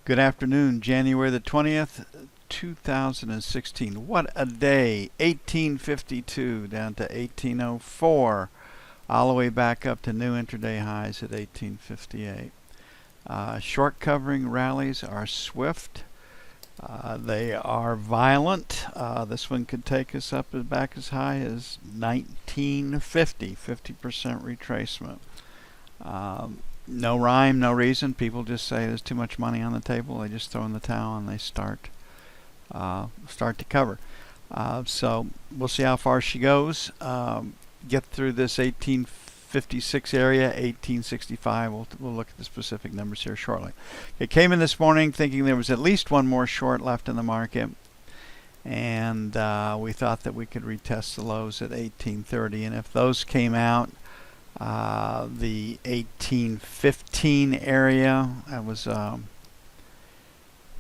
Good afternoon, January the 20th, 2016. What a day. 1852 down to 1804, all the way back up to new intraday highs at 1858. Short covering rallies are swift. They are violent. This one could take us up and back as high as 1950, 50% retracement. No rhyme, no reason. People just say there's too much money on the table. They just throw in the towel and they start to cover. So we'll see how far she goes. Get through this 1856 area, 1865. We'll look at the specific numbers here shortly. It came in this morning thinking there was at least one more short left in the market, and we thought that we could retest the lows at 1830. And if those came out, the 1815 area, that was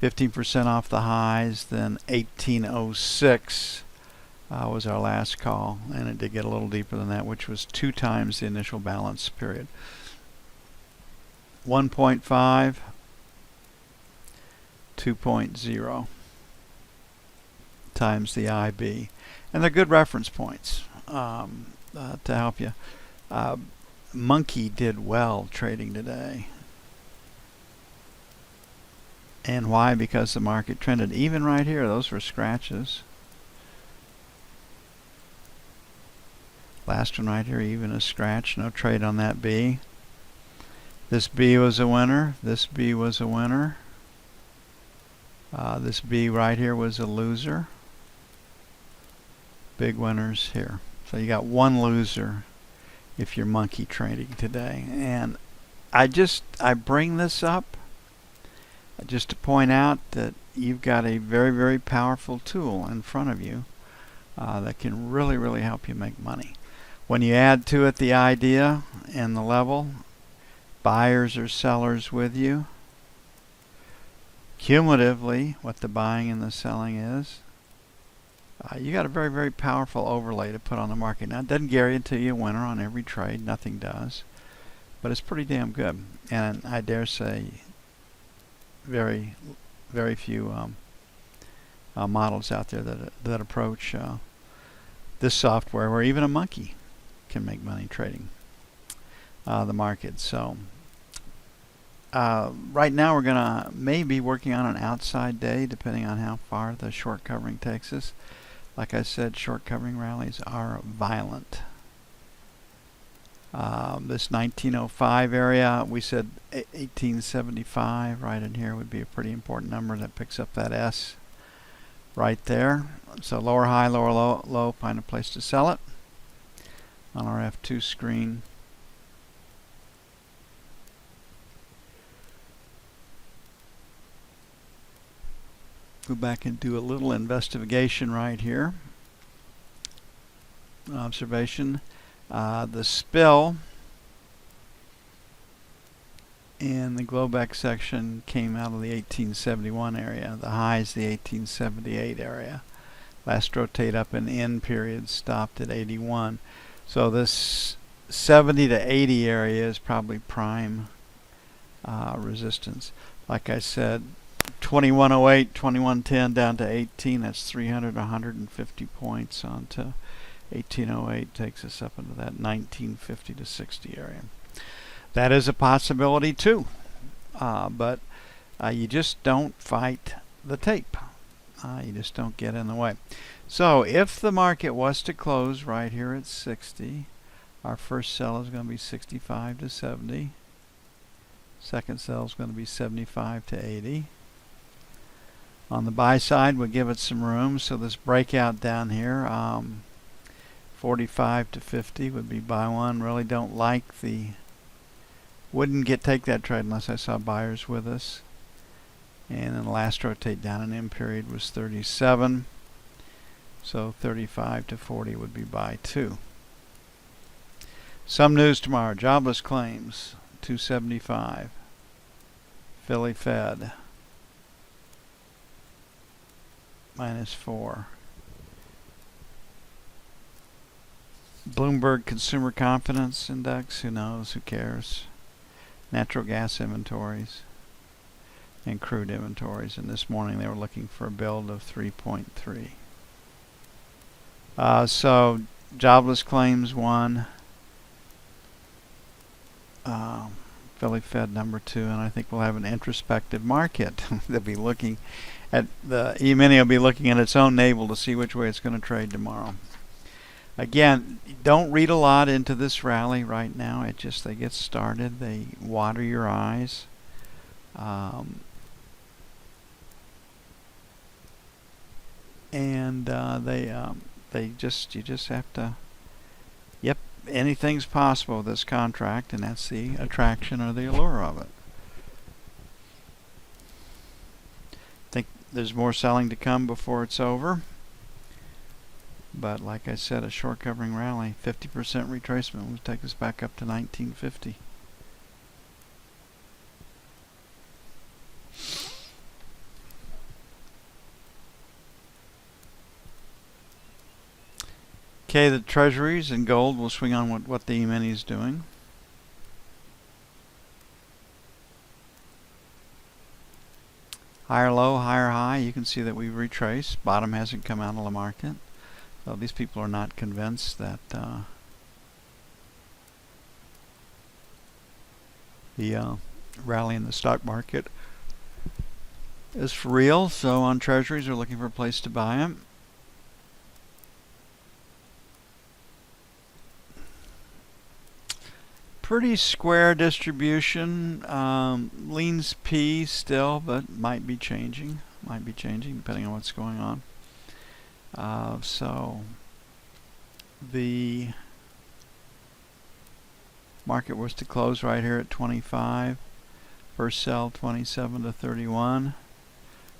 15% off the highs. Then 1806 was our last call, and it did get a little deeper than that, which was 2 times the initial balance period. 1.5, 2.0 times the IB, and they're good reference points to help you. Monkey did well trading today. And why? Because the market trended. Even right here, those were scratches. Last one right here, even a scratch. No trade on that B. This B was a winner. This B was a winner. This B right here was a loser. Big winners here. So you got one loser if you're monkey trading today. And I bring this up just to point out that you've got a very, very powerful tool in front of you that can really, really help you make money. When you add to it the idea and the level, buyers or sellers with you, cumulatively what the buying and the selling is, you got a very, very powerful overlay to put on the market. Now, it doesn't guarantee you a winner on every trade. Nothing does. But it's pretty damn good. And I dare say very, very few models out there that approach this software where even a monkey can make money trading the market. So right now we're going to maybe working on an outside day depending on how far the short covering takes us. Like I said, short covering rallies are violent. This 1905 area, we said 1875 right in here would be a pretty important number. That picks up that S right there. So lower high, lower low, find a place to sell it on our F2 screen. Go back and do a little investigation right here. Observation. The spill in the Globex section came out of the 1871 area. The high is the 1878 area. Last rotate up in end period stopped at 81. So this 70 to 80 area is probably prime resistance. Like I said, 2108, 2110 down to 18. That's 300, 150 points onto 1808. Takes us up into that 1950 to 60 area. That is a possibility too, but you just don't fight the tape. You just don't get in the way. So if the market was to close right here at 60, our first sell is going to be 65 to 70. Second sell is going to be 75 to 80. On the buy side, we'll give it some room. So this breakout down here, 45 to 50 would be buy one. Really don't like the, wouldn't take that trade unless I saw buyers with us. And then the last rotate down in M period was 37. So 35 to 40 would be buy two. Some news tomorrow. Jobless claims, 275. Philly Fed, -4. Bloomberg Consumer Confidence Index, who knows, who cares? Natural gas inventories. in crude inventories. And this morning they were looking for a build of 3.3. So jobless claims 1. Philly Fed number 2, and I think we'll have an introspective market. They'll be looking at the E-mini will be looking at its own navel to see which way it's going to trade tomorrow. Again, don't read a lot into this rally right now. It just they get started. They water your eyes. They just you just have to. Yep, anything's possible with this contract, and that's the attraction or the allure of it. Think there's more selling to come before it's over. But like I said, a short covering rally, 50% retracement will take us back up to 1950. Okay, the treasuries and gold will swing on what the E-mini is doing. Higher low, higher high. You can see that we've retraced. Bottom hasn't come out of the market. So these people are not convinced that the rally in the stock market is for real. So on treasuries, they're looking for a place to buy them. Pretty square distribution. Leans P still, but might be changing. Might be changing depending on what's going on. So the market was to close right here at 25. First sell 27 to 31.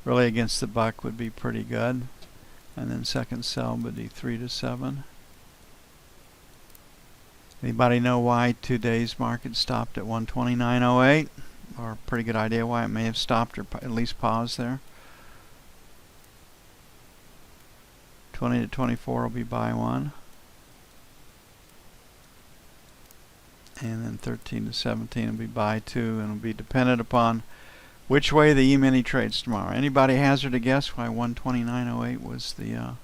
Really against the buck would be pretty good. And then second sell would be 3 to 7. Anybody know why today's market stopped at 129.08? Or a pretty good idea why it may have stopped or at least paused there. 20 to 24 will be buy 1. And then 13 to 17 will be buy 2, and it'll be dependent upon which way the E-mini trades tomorrow. Anybody hazard a guess why 129.08 was the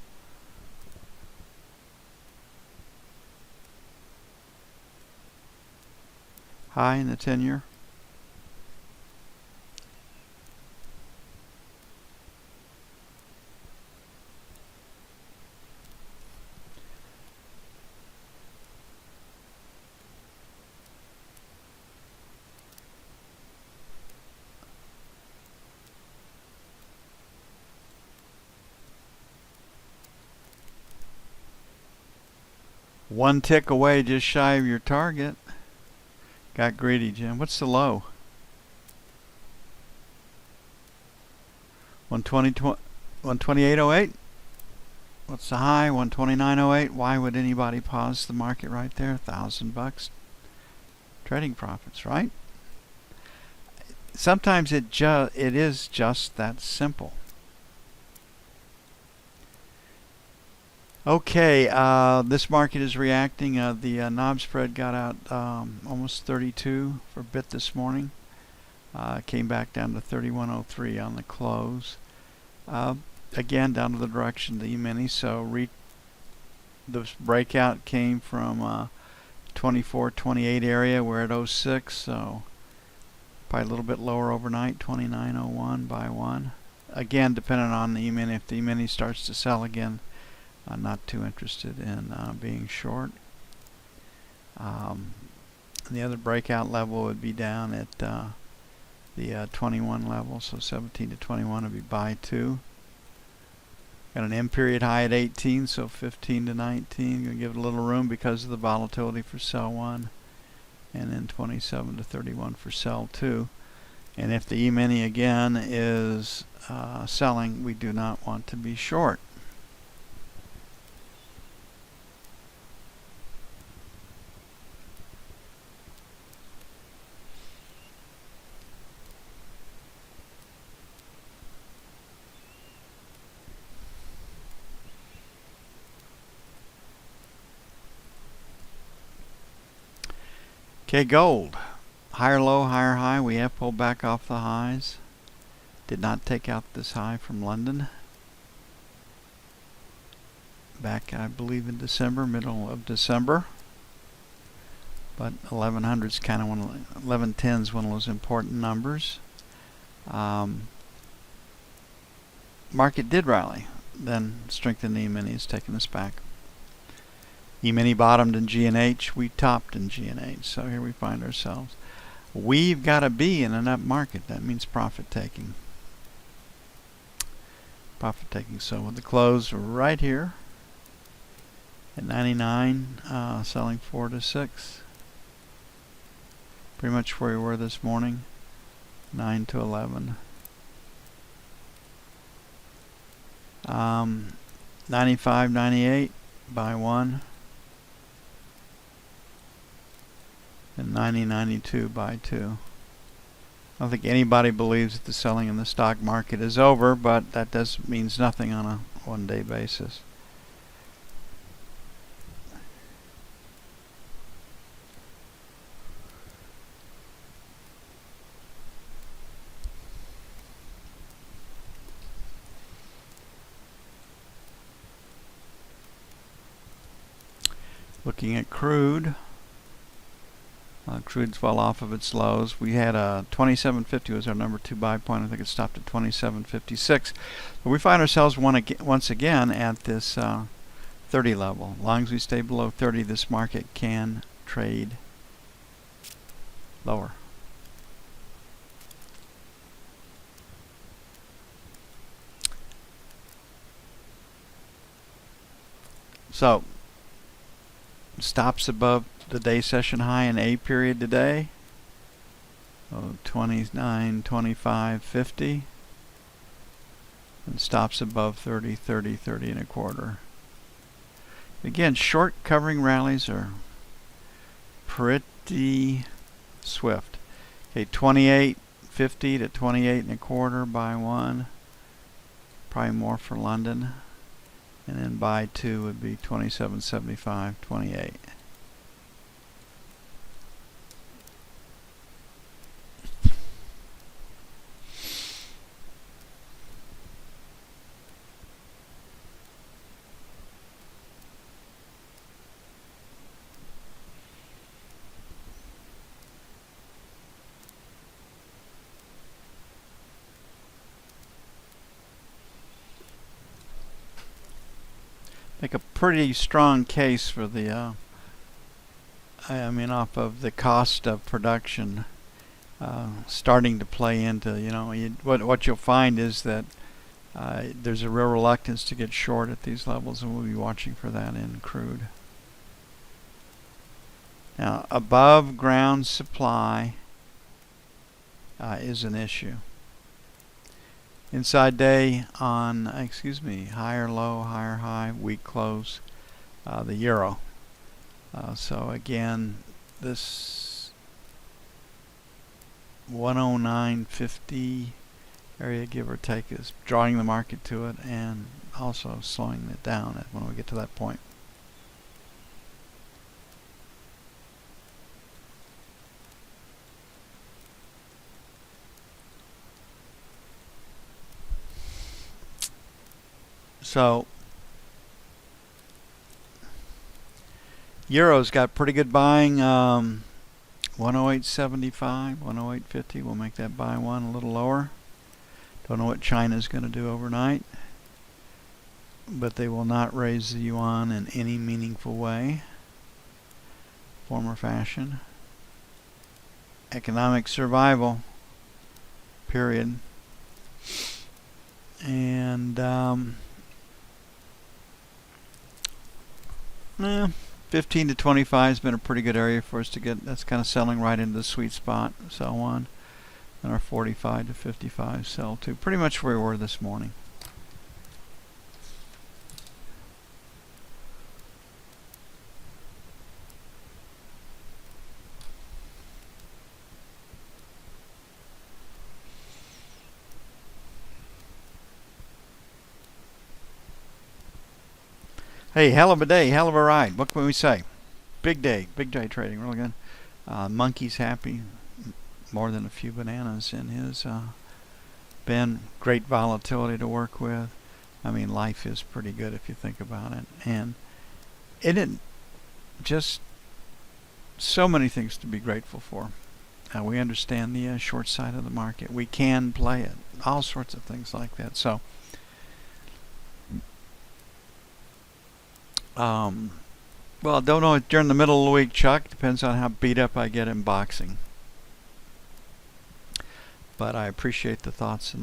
high in the 10-year? One tick away, just shy of your target. Got greedy, Jim. What's the low? 128.08. What's the high? 129.08. Why would anybody pause the market right there? $1,000 trading profits, right? Sometimes it is just that simple. Okay, this market is reacting. The knob spread got out almost 32 for a bit this morning. Came back down to 31.03 on the close. Again, down to the direction of the E-mini. So the breakout came from 24.28 area. We're at 06, so probably a little bit lower overnight. 29.01 by 1. Again, depending on the E-mini. If the E-mini starts to sell again, I'm not too interested in being short. The other breakout level would be down at the 21 level, so 17 to 21 would be buy 2. Got an M period high at 18, so 15 to 19. Gonna give it a little room because of the volatility for sell 1, and then 27 to 31 for sell 2. And if the E-mini again is selling, we do not want to be short. Okay, gold. Higher low, higher high. We have pulled back off the highs. Did not take out this high from London back, I believe, in December, middle of December. But 1100 is kind of 1110 is one of those important numbers. Market did rally, then strengthened the E-mini is taking us back. E-mini bottomed in G&H, we topped in G&H, so here we find ourselves. We've got to be in an up market. That means profit taking. Profit taking. So with the close right here at 99, selling 4 to 6. Pretty much where we were this morning, 9 to 11. 95, 98, buy 1. And 90, 92, buy 2. I don't think anybody believes that the selling in the stock market is over, but that means nothing on a one-day basis. Looking at crude. Crude's well off of its lows. We had 27.50 was our number 2 buy point. I think it stopped at 27.56. But we find ourselves once again at this 30 level. As long as we stay below 30, this market can trade lower. So stops above the day session high in A period today. 29, 25, 50. And stops above 30, 30, 30 and a quarter. Again, short covering rallies are pretty swift. Okay, 28.50 to 28 and a quarter, buy 1. Probably more for London. And then buy 2 would be 27.75, 28. Make a pretty strong case for the off of the cost of production starting to play into, what you'll find is that there's a real reluctance to get short at these levels, and we'll be watching for that in crude. Now, above ground supply is an issue. Inside day on, higher low, higher high, weak close, the euro. So again, this 109.50 area, give or take, is drawing the market to it and also slowing it down when we get to that point. So Euro's got pretty good buying. 108.75, 108.50. We'll make that buy 1 a little lower. Don't know what China's going to do overnight, but they will not raise the yuan in any meaningful way, form or fashion. Economic survival, period. And 15 to 25 has been a pretty good area for us to get. That's kind of selling right into the sweet spot. Sell 1. And our 45 to 55 sell 2. Pretty much where we were this morning. Hey, hell of a day, hell of a ride. What can we say? Big day trading, really good. Monkey's happy, more than a few bananas in his been great volatility to work with. I mean, life is pretty good if you think about it. And it just so many things to be grateful for. We understand the short side of the market. We can play it. All sorts of things like that. So, well, don't know during the middle of the week, Chuck. Depends on how beat up I get in boxing. But I appreciate the thoughts and the